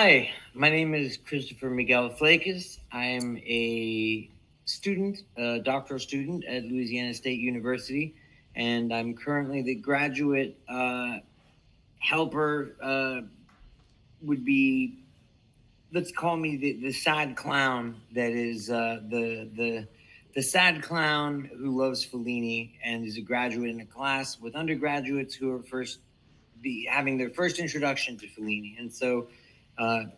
Hi, my name is Christopher Miguel Flakes. I am a student, a doctoral student at Louisiana State University, and I'm currently the graduate helper. Would be Let's call me the sad clown that is the sad clown who loves Fellini and is a graduate in a class with undergraduates who are first be having their first introduction to Fellini. And so,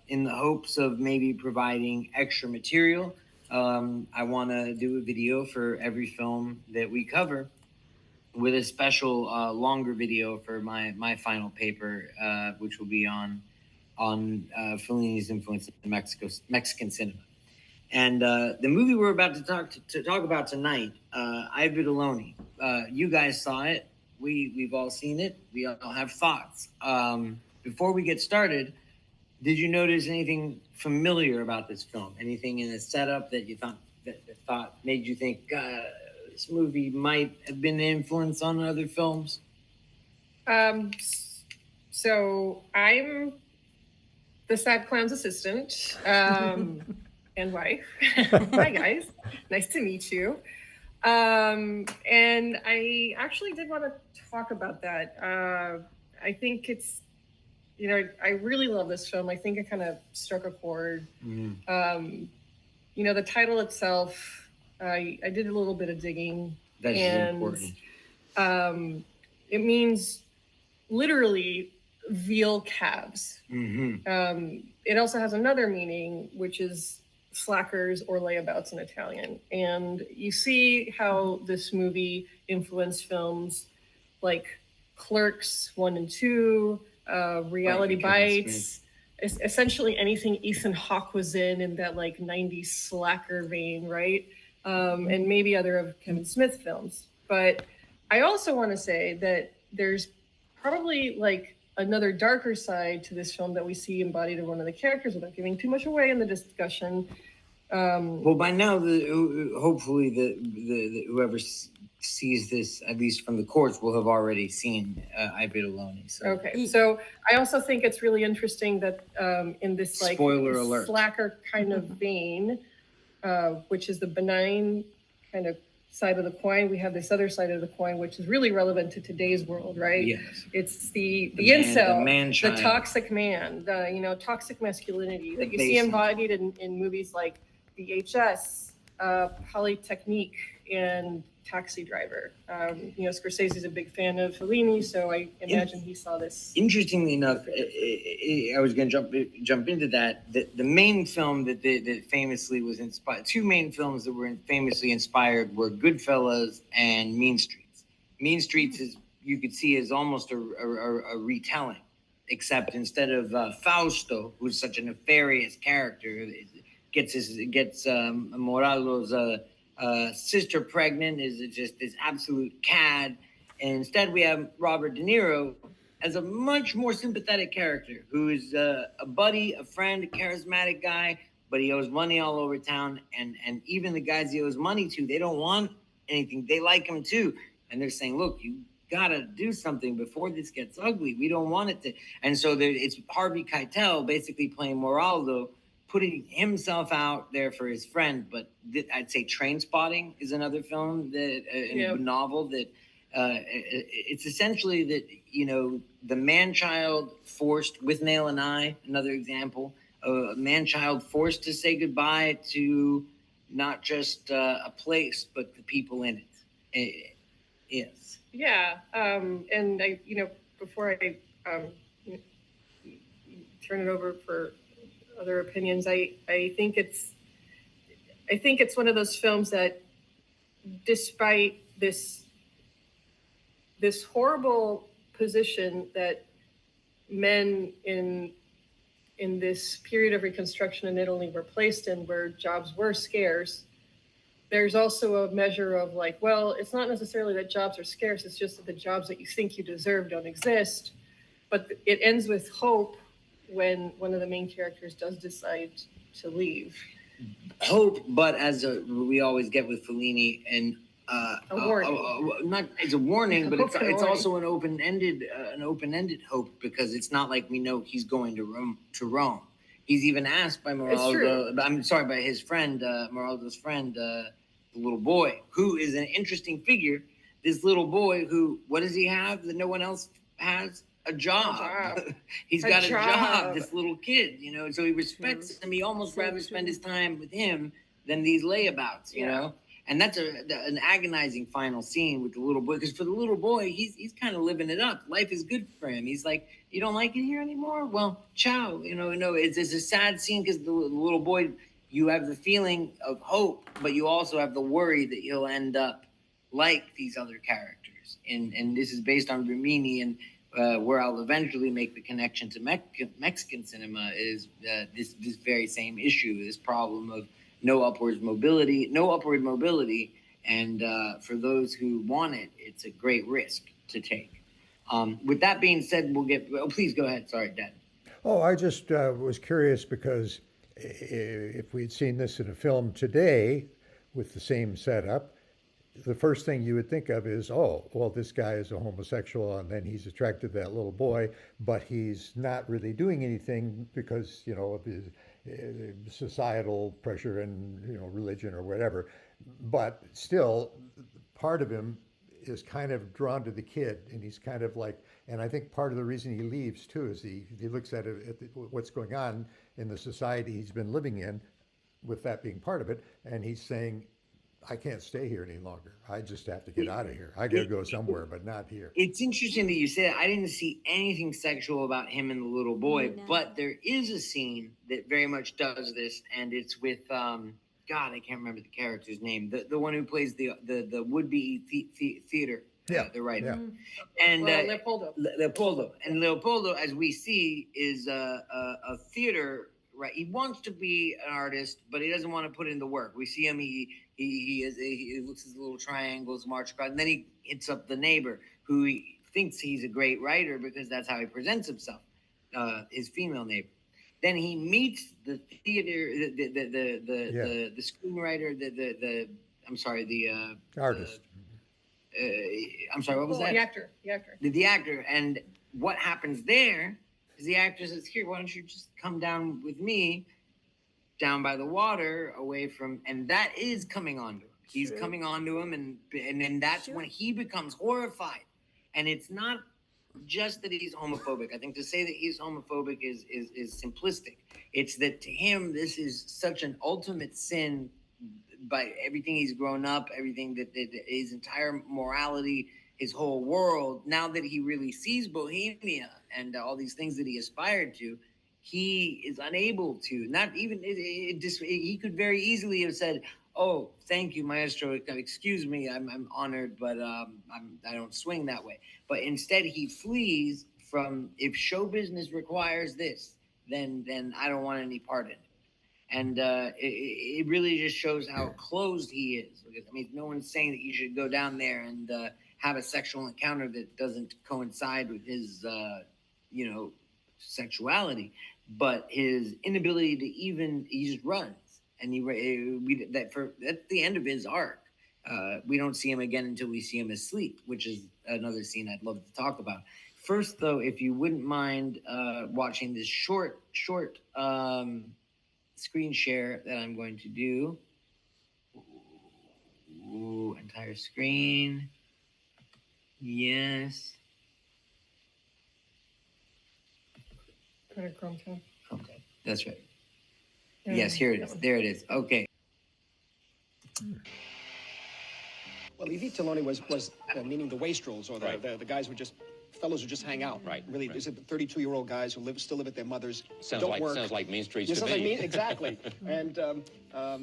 in the hopes of maybe providing extra material, I want to do a video for every film that we cover with a special longer video for my final paper, which will be on Fellini's influence in Mexican cinema. And the movie we're about to talk about tonight, I Vitelloni. You guys saw it. We've all seen it. We all have thoughts. Before we get started, did you notice anything familiar about this film? Anything in the setup that you thought made you think this movie might have been an influence on other films? Um, so I'm the sad clown's assistant and wife. Hi guys, nice to meet you. And I actually did want to talk about that. I think it's, I really love this film. I think it kind of struck a chord. The title itself, I did a little bit of digging. That's important. It means literally veal calves. It also has another meaning, which is slackers or layabouts in Italian. And you see how this movie influenced films like Clerks 1 and 2, Reality Bites, essentially anything Ethan Hawke was in that like 90s slacker vein, right? And maybe other of Kevin Smith films. But I also want to say that there's probably like another darker side to this film that we see embodied in one of the characters without giving too much away in the discussion. Well, by now, hopefully the whoever sees this, at least from the courts, will have already seen I Vitelloni. So. Okay, so I also think it's really interesting that in this like spoiler alert slacker kind of vein, which is the benign kind of side of the coin, we have this other side of the coin, which is really relevant to today's world, right? Yes. It's the incel, the man-child, the toxic man, the toxic masculinity that you see embodied in movies like VHS, Polytechnique, and Taxi Driver. Scorsese is a big fan of Fellini, so I imagine he saw this. Interestingly enough, I was going to jump into that. The main film that famously was inspired, two main films that were famously inspired were Goodfellas and Mean Streets. Mean Streets you could see is almost a retelling, except instead of Fausto, who's such a nefarious character, gets Moralo's sister pregnant, is just this absolute cad. And instead we have Robert De Niro as a much more sympathetic character who is a buddy, a friend, a charismatic guy, but he owes money all over town. And even the guys he owes money to, they don't want anything. They like him too. And they're saying, look, you gotta do something before this gets ugly. We don't want it to. And so it's Harvey Keitel basically playing Moraldo, putting himself out there for his friend. But I'd say Trainspotting is another film a novel that it's essentially that, the man-child forced, with Nail and I, another example, a man-child forced to say goodbye to not just a place, but the people in it. Yes. Yeah. And I, before I turn it over for other opinions, I think it's one of those films that, despite this horrible position that men in this period of Reconstruction in Italy were placed in, where jobs were scarce, there's also a measure of like, well, it's not necessarily that jobs are scarce, it's just that the jobs that you think you deserve don't exist. But it ends with hope when one of the main characters does decide to leave. Hope, but as we always get with Fellini, and a warning. Not it's a warning, but it's also an open-ended hope, because it's not like we know he's going to Rome. He's even asked by by his friend, Moraldo's friend, the little boy, who is an interesting figure. This little boy who, what does he have that no one else has? A job. He's got a job, this little kid, you know, so he respects him. He almost rather spend his time with him than these layabouts, you know? And that's an agonizing final scene with the little boy, because for the little boy, he's kind of living it up. Life is good for him. He's like, you don't like it here anymore? Well, ciao. You know, it's a sad scene because the little boy, you have the feeling of hope, but you also have the worry that you'll end up like these other characters. And this is based on Rimini, and where I'll eventually make the connection to Mexican cinema is this very same issue, this problem of no upward mobility, and for those who want it, it's a great risk to take. With that being said, we'll get. Oh, please go ahead. Sorry, Dad. Oh, I just was curious because if we'd seen this in a film today with the same setup, the first thing you would think of is, oh, well, this guy is a homosexual and then he's attracted to that little boy, but he's not really doing anything because, you know, of his societal pressure and, you know, religion or whatever. But still, part of him is kind of drawn to the kid, and he's kind of like, and I think part of the reason he leaves too is he looks at what's going on in the society he's been living in, with that being part of it, and he's saying, I can't stay here any longer. I just have to get out of here. I got to go somewhere, but not here. It's interesting that you say that. I didn't see anything sexual about him and the little boy, but there is a scene that very much does this, and it's with God, I can't remember the character's name. The one who plays the would-be theater, the writer, and Leopoldo. Leopoldo, as we see, is a theater. Right, he wants to be an artist, but he doesn't want to put in the work. We see him; he looks at his little triangles, march across, and then he hits up the neighbor, who he thinks he's a great writer because that's how he presents himself, his female neighbor. Then he meets the theater, the screenwriter, the artist. I'm sorry, what was that? The actor. The actor, and what happens there? The actor says, here, why don't you just come down with me down by the water away from, and that is coming onto him. He's coming onto him, and then that's when he becomes horrified. And it's not just that he's homophobic. I think to say that he's homophobic is simplistic. It's that to him, this is such an ultimate sin by everything he's grown up, everything that his entire morality, his whole world. Now that he really sees Bohemia and all these things that he aspired to, he is unable to. Not even he could very easily have said, "Oh, thank you, Maestro. Excuse me, I'm honored, but I don't swing that way." But instead, he flees from, if show business requires this, then I don't want any part in it. And it really just shows how closed he is. Because, I mean, no one's saying that you should go down there and have a sexual encounter that doesn't coincide with his, sexuality, but his inability to he just runs, and that's the end of his arc. We don't see him again until we see him asleep, which is another scene I'd love to talk about. First, though, if you wouldn't mind watching this short screen share that I'm going to do. Ooh, entire screen. Yes. Chrome tab. Okay, that's right. Yes, here it is. There it is. Okay. Well, I Vitelloni was meaning the wastrels, or the guys who just fellows who just hang out. Right. Really, these are 32-year-old guys who still live at their mother's. Sounds like Mean Streets to me. Like exactly. And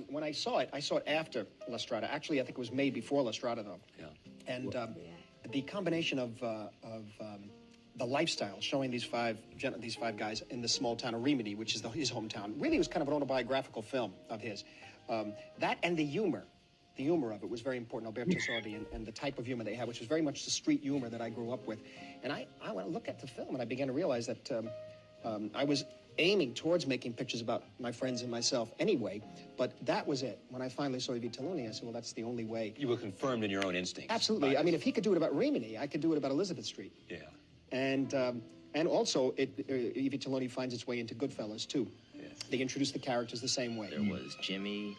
when I saw it after La Strada. Actually, I think it was made before La Strada, though. Yeah. And the combination of the lifestyle, showing these five guys in the small town of Rimini, which is his hometown. Really, it was kind of an autobiographical film of his. That and the humor of it was very important. Alberto Sordi and the type of humor they had, which was very much the street humor that I grew up with. And I went to look at the film, and I began to realize that I was aiming towards making pictures about my friends and myself anyway, but that was it. When I finally saw I Vitelloni, I said, well, that's the only way. You were confirmed in your own instincts. Absolutely. I mean, if he could do it about Rimini, I could do it about Elizabeth Street. Yeah. And also, I Vitelloni finds its way into Goodfellas, too. Yeah. They introduced the characters the same way. There was Jimmy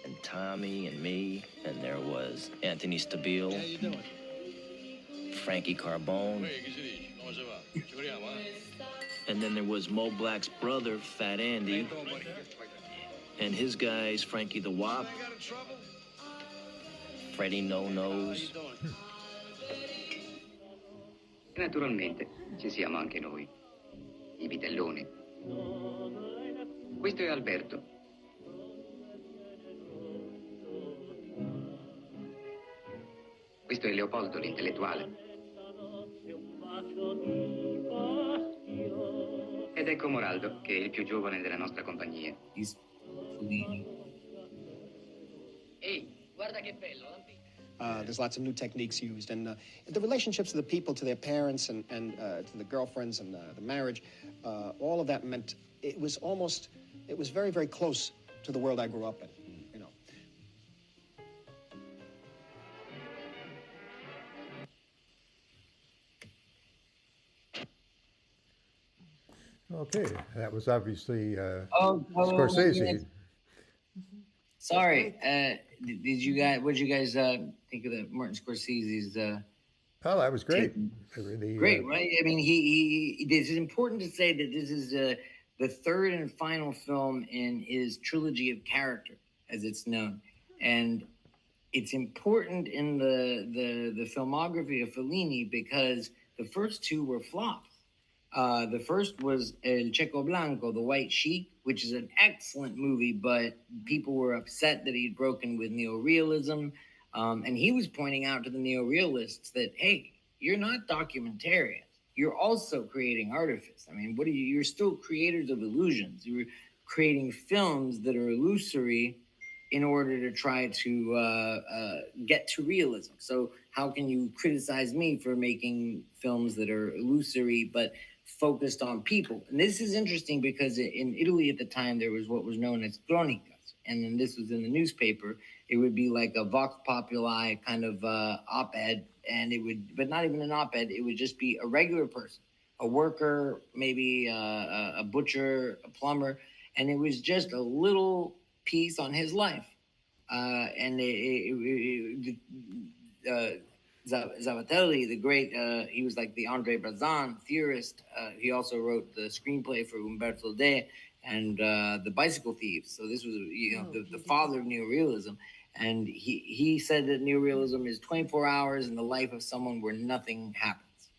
and Tommy and me, and there was Anthony Stabile, How you doing? Frankie Carbone, Hey, che si dice? Come si va? Ci vediamo, and then there was Mo Black's brother, Fat Andy, and his guys, Frankie the Wop, I got in trouble? Freddie No Nose. Naturalmente ci siamo anche noi, i Vitelloni. Questo è Alberto. Questo è Leopoldo, l'intellettuale. Ed ecco Moraldo, che è il più giovane della nostra compagnia. He's Fellini. Ehi, guarda che bello, There's lots of new techniques used, and the relationships of the people to their parents and to the girlfriends and the marriage, all of that meant it was very, very close to the world I grew up in, you know. Okay, that was obviously Oh, Scorsese. sorry. Did you guys? What did you guys think of the Martin Scorsese's? Oh, that was great. Great, right? I mean, This is important to say that this is the third and final film in his trilogy of character, as it's known, and it's important in the filmography of Fellini because the first two were flops. The first was El Checo Blanco, The White Sheik, which is an excellent movie, but people were upset that he'd broken with neorealism. And he was pointing out to the neorealists that, hey, you're not documentarians. You're also creating artifice. I mean, what are you? You're still creators of illusions. You're creating films that are illusory in order to try to get to realism. So how can you criticize me for making films that are illusory but focused on people? And this is interesting because in Italy at the time, there was what was known as cronicas. And then this was in the newspaper. It would be like a vox populi kind of op-ed, and it would, but not even an op-ed, it would just be a regular person, a worker, maybe a butcher, a plumber, and it was just a little piece on his life. And Zavatelli, the great, he was like the Andre Bazin theorist. He also wrote the screenplay for Umberto De and The Bicycle Thieves. So this was, the father of neorealism. And he said that neorealism is 24 hours in the life of someone where nothing happens.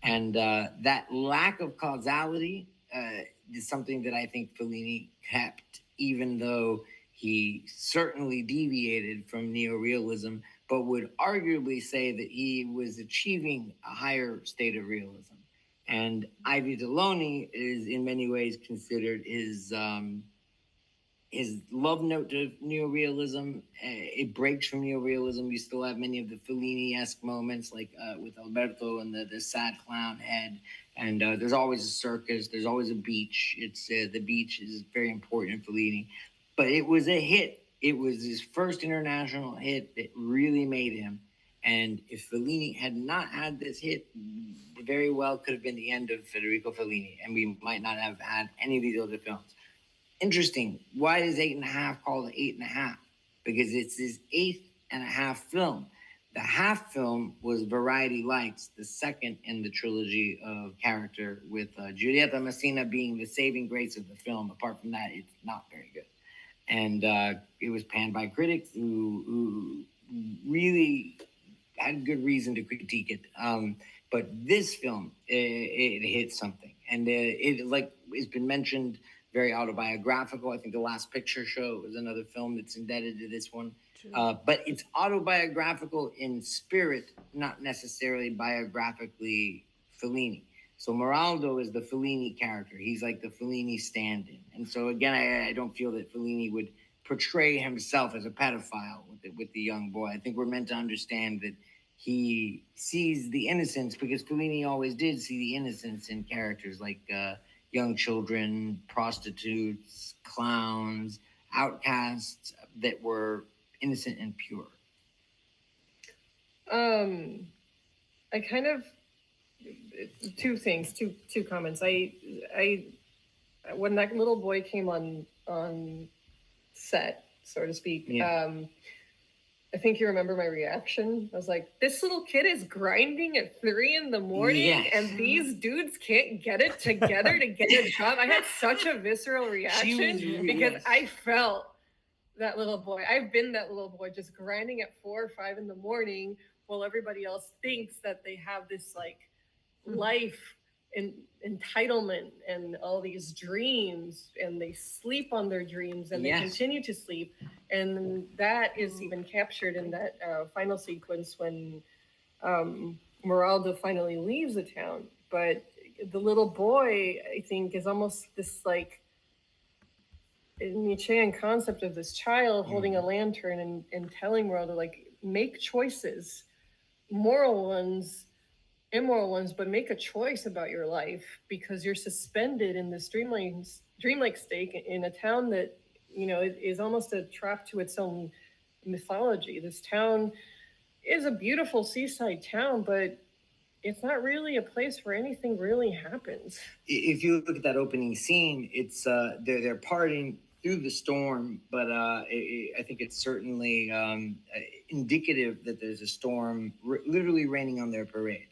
And that lack of causality is something that I think Fellini kept, even though he certainly deviated from neorealism, but would arguably say that he was achieving a higher state of realism. And I Vitelloni is in many ways considered his love note to neorealism. It breaks from neorealism. You still have many of the Fellini-esque moments, like with Alberto and the sad clown head. And there's always a circus. There's always a beach. It's the beach is very important in Fellini. But it was a hit. It was his first international hit that really made him. And if Fellini had not had this hit, very well could have been the end of Federico Fellini, and we might not have had any of these other films. Interesting. Why is 8.5 called 8.5? Because it's his 8.5 film. The half film was Variety Lights, the second in the trilogy of character, with Giulietta Messina being the saving grace of the film. Apart from that, it's not very good. And it was panned by critics who really had good reason to critique it. But this film, it hit something. And it, like it's been mentioned, very autobiographical. I think The Last Picture Show is another film that's indebted to this one. But it's autobiographical in spirit, not necessarily biographically Fellini. So Moraldo is the Fellini character. He's like the Fellini stand-in. And so again, I don't feel that Fellini would portray himself as a pedophile with the young boy. I think we're meant to understand that he sees the innocence, because Fellini always did see the innocence in characters like young children, prostitutes, clowns, outcasts that were innocent and pure. I kind of two things, two comments. I when that little boy came on set, so to speak. Yeah. I think you remember my reaction. I was like, this little kid is grinding at 3 a.m, Yes. and these dudes can't get it together to get a job. I had such a visceral reaction because yes. I felt that little boy. I've been that little boy just grinding at 4 or 5 in the morning while everybody else thinks that they have this like life and entitlement and all these dreams, and they sleep on their dreams and they Yes. continue to sleep. And that is even captured in that final sequence when Moraldo finally leaves the town. But the little boy, I think, is almost this like Nietzschean concept of this child holding a lantern and telling Moraldo, like, make choices, moral ones, immoral ones, but make a choice about your life because you're suspended in this dreamlike state in a town that, you know, is almost a trap to its own mythology. This town is a beautiful seaside town, but it's not really a place where anything really happens. If you look at that opening scene, it's they're partying through the storm, but I think it's certainly indicative that there's a storm literally raining on their parade.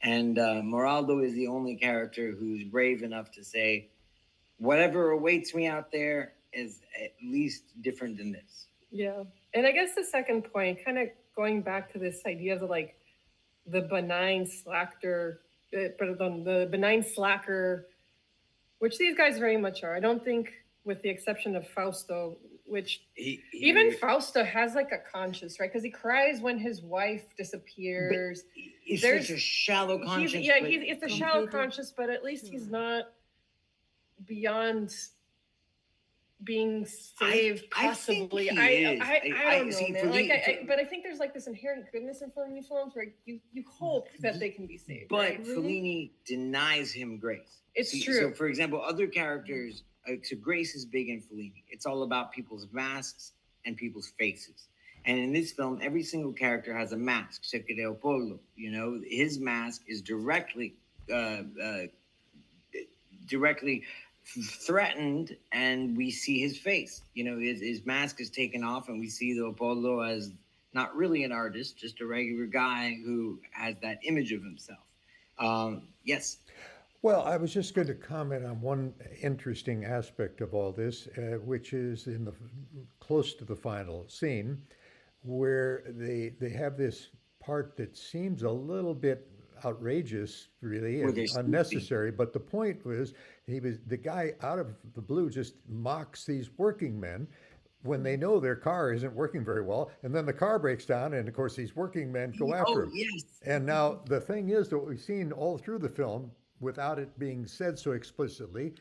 And Moraldo is the only character who's brave enough to say, whatever awaits me out there is at least different than this. Yeah. And I guess the second point, kind of going back to this idea of like the benign slacker, the benign slacker, which these guys very much are. I don't think, with the exception of Fausto, which even Fausto has like a conscience, right? Because he cries when his wife disappears. It's such a shallow conscience. It's a shallow conscience, but at least he's not beyond being saved, possibly. I don't know, man. But I think there's like this inherent goodness in Fellini films where you hope that they can be saved. But right? Fellini denies him grace. It's true. So, for example, other characters, so grace is big in Fellini. It's all about people's masks and people's faces. And in this film, every single character has a mask. Except Leopoldo, you know, his mask is directly threatened, and we see his face. You know, his mask is taken off, and we see Leopoldo as not really an artist, just a regular guy who has that image of himself. Yes. Well, I was just going to comment on one interesting aspect of all this, which is in the close to the final scene, where they have this part that seems a little bit outrageous, really, and unnecessary. But the point was, the guy out of the blue just mocks these working men when they know their car isn't working very well, and then the car breaks down, and of course these working men go after him. Yes. And now the thing is that what we've seen all through the film, without it being said so explicitly,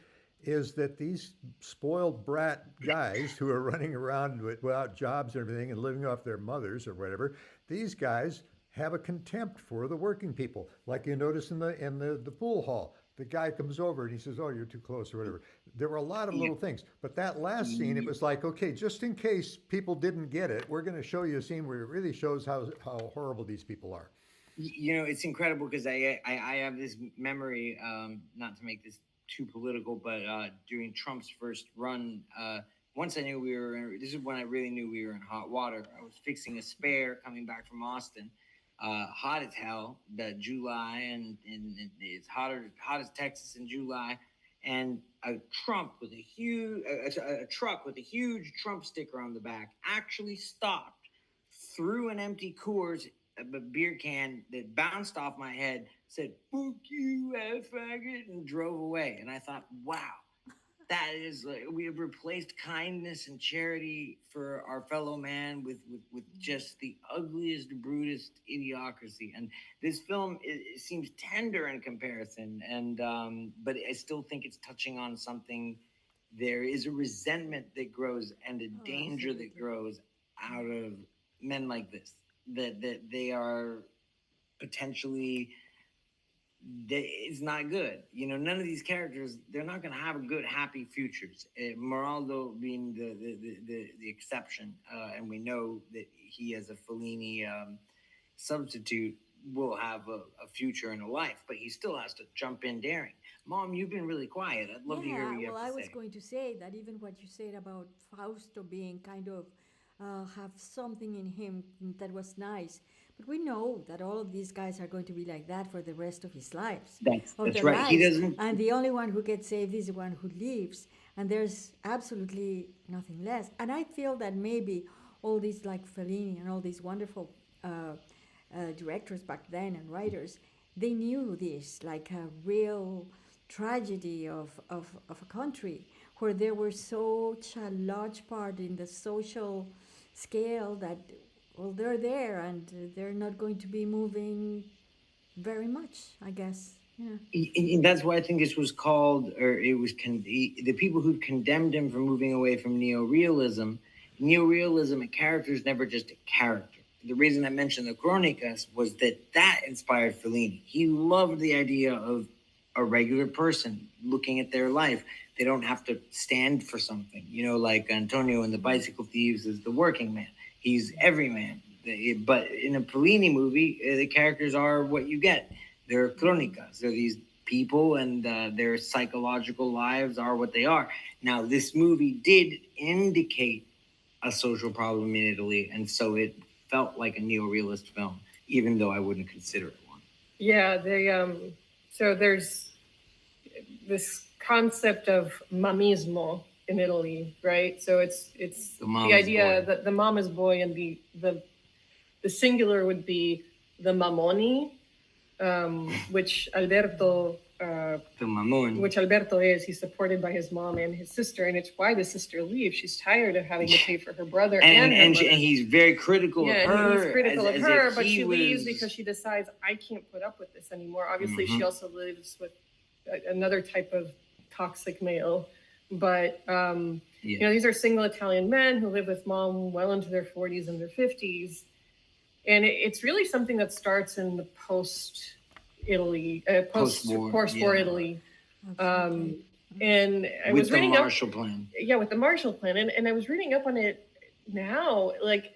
is that these spoiled brat guys who are running around without jobs and everything and living off their mothers or whatever, these guys have a contempt for the working people. Like you notice in the pool hall, the guy comes over and he says, "Oh, you're too close," or whatever. There were a lot of little things. But that last scene, it was like, okay, just in case people didn't get it, we're going to show you a scene where it really shows how horrible these people are. You know, it's incredible because I have this memory, not to make this too political, but during Trump's first run, once I knew this is when I really knew we were in hot water. I was fixing a spare coming back from Austin, hot as hell, that July, and it's hot as Texas in July, and a truck with a huge Trump sticker on the back actually stopped, threw an empty Coors, a beer can that bounced off my head, said "fuck you, faggot," and drove away. And I thought, wow, that is like, we have replaced kindness and charity for our fellow man with just the ugliest, brutest idiocracy. And this film, it seems tender in comparison, and but I still think it's touching on something. There is a resentment that grows and a danger that grows out of men like this, that they are potentially, it's not good. You know, none of these characters, they're not going to have a good, happy futures. Moraldo being the exception, and we know that he, as a Fellini substitute, will have a future and a life, but he still has to jump in daring. Mom, you've been really quiet. I'd love to hear what you well, have I to was say. going to say that even what you said about Fausto being kind of have something in him that was nice, but we know that all of these guys are going to be like that for the rest of his lives, of That's their right. He lives, doesn't. and the only one who gets saved is the one who leaves, and there's absolutely nothing less. And I feel that maybe all these like Fellini and all these wonderful directors back then and writers, they knew this like a real tragedy of a country where there were such a large part in the social scale that, well, they're there and they're not going to be moving very much, I guess. Yeah. And that's why I think this was called, or it was the people who condemned him for moving away from neorealism. Neorealism, a character is never just a character. The reason I mentioned the Chronicas was that inspired Fellini. He loved the idea of a regular person looking at their life. They don't have to stand for something. Like Antonio in The Bicycle Thieves is the working man. He's every man. But in a Fellini movie, the characters are what you get. They're chronicas. They're these people, and their psychological lives are what they are. Now, this movie did indicate a social problem in Italy, and so it felt like a neorealist film, even though I wouldn't consider it one. Yeah, so there's this concept of mamismo in Italy, right? So it's the idea boy. that the mama's boy, and the singular would be the mamoni, which Alberto The mamon. which Alberto is. He's supported by his mom and his sister, and it's why the sister leaves. She's tired of having to pay for her brother and he's very critical of her. He's critical of her, but she leaves was... because she decides, I can't put up with this anymore. Obviously, Mm-hmm. she also lives with another type of toxic male. But, these are single Italian men who live with mom well into their 40s and their 50s. And it's really something that starts in the post-Italy, post-war Italy. And I was reading with the Marshall Plan. Yeah, with the Marshall Plan. And I was reading up on it now. Like,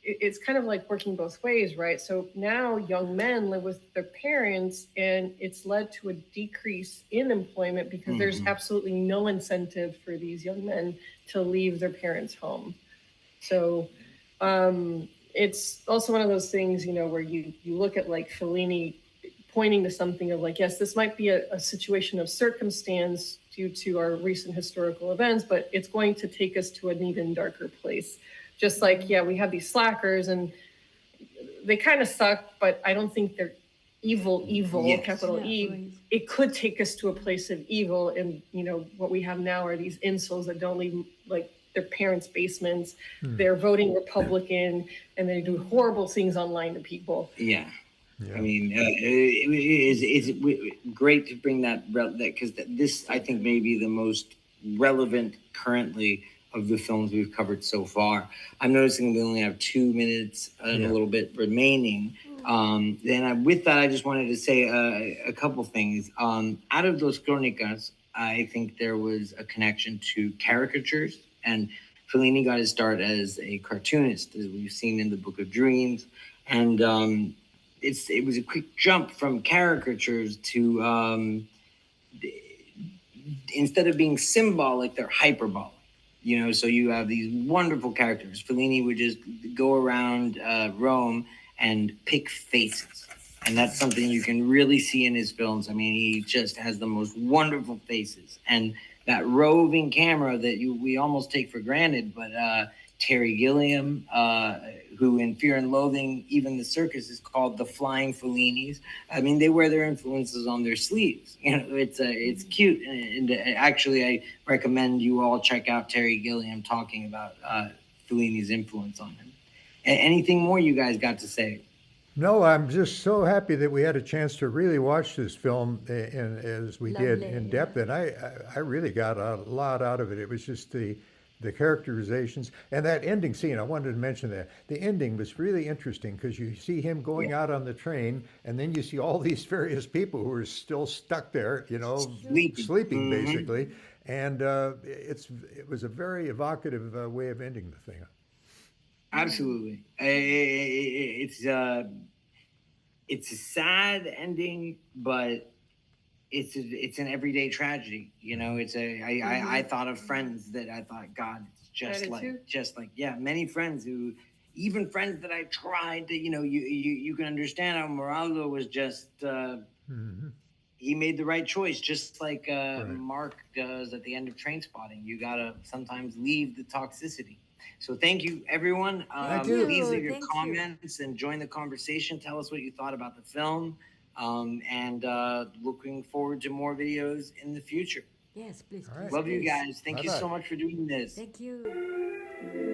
it's kind of like working both ways, right? So now young men live with their parents, and it's led to a decrease in employment because there's absolutely no incentive for these young men to leave their parents' home. So it's also one of those things, where you look at like Fellini pointing to something of like, yes, this might be a situation of circumstance due to our recent historical events, but it's going to take us to an even darker place. Just like, yeah, we have these slackers and they kind of suck, but I don't think they're evil, yes. Capital E. Right. It could take us to a place of evil. And, what we have now are these incels that don't leave like their parents' basements. They're voting Republican and they do horrible things online to people. Yeah. I mean, it's great to bring that because this, I think, may be the most relevant currently of the films we've covered so far. I'm noticing we only have 2 minutes and a little bit remaining. With that, I just wanted to say a couple things. Out of those Crónicas, I think there was a connection to caricatures, and Fellini got his start as a cartoonist, as we've seen in the Book of Dreams, and it was a quick jump from caricatures to instead of being symbolic, they're hyperbolic. So you have these wonderful characters. Fellini would just go around Rome and pick faces. And that's something you can really see in his films. I mean, he just has the most wonderful faces. And that roving camera that we almost take for granted, but Terry Gilliam, who in Fear and Loathing, even the circus is called the Flying Fellinis. I mean, they wear their influences on their sleeves. It's cute. And actually, I recommend you all check out Terry Gilliam talking about Fellini's influence on him. Anything more you guys got to say? No, I'm just so happy that we had a chance to really watch this film as we did in depth, and I really got a lot out of it. It was just the characterizations and that ending scene. I wanted to mention that the ending was really interesting because you see him going out on the train, and then you see all these various people who are still stuck there, sleeping basically, and it was a very evocative way of ending the thing. Absolutely. It's a sad ending, but it's an everyday tragedy. You know, I thought of friends that I thought, God, it's just like yeah, many friends who, even friends that I tried to, you can understand how Moraldo was just he made the right choice, just like Mark does at the end of Train Spotting. You gotta sometimes leave the toxicity. So thank you, everyone. Thank you. Please leave your Thank you. comments and join the conversation. Tell us what you thought about the film, and looking forward to more videos in the future. Yes, please, All right. please, Love you please. guys. Thank you so Bye-bye. much for doing this. Thank you.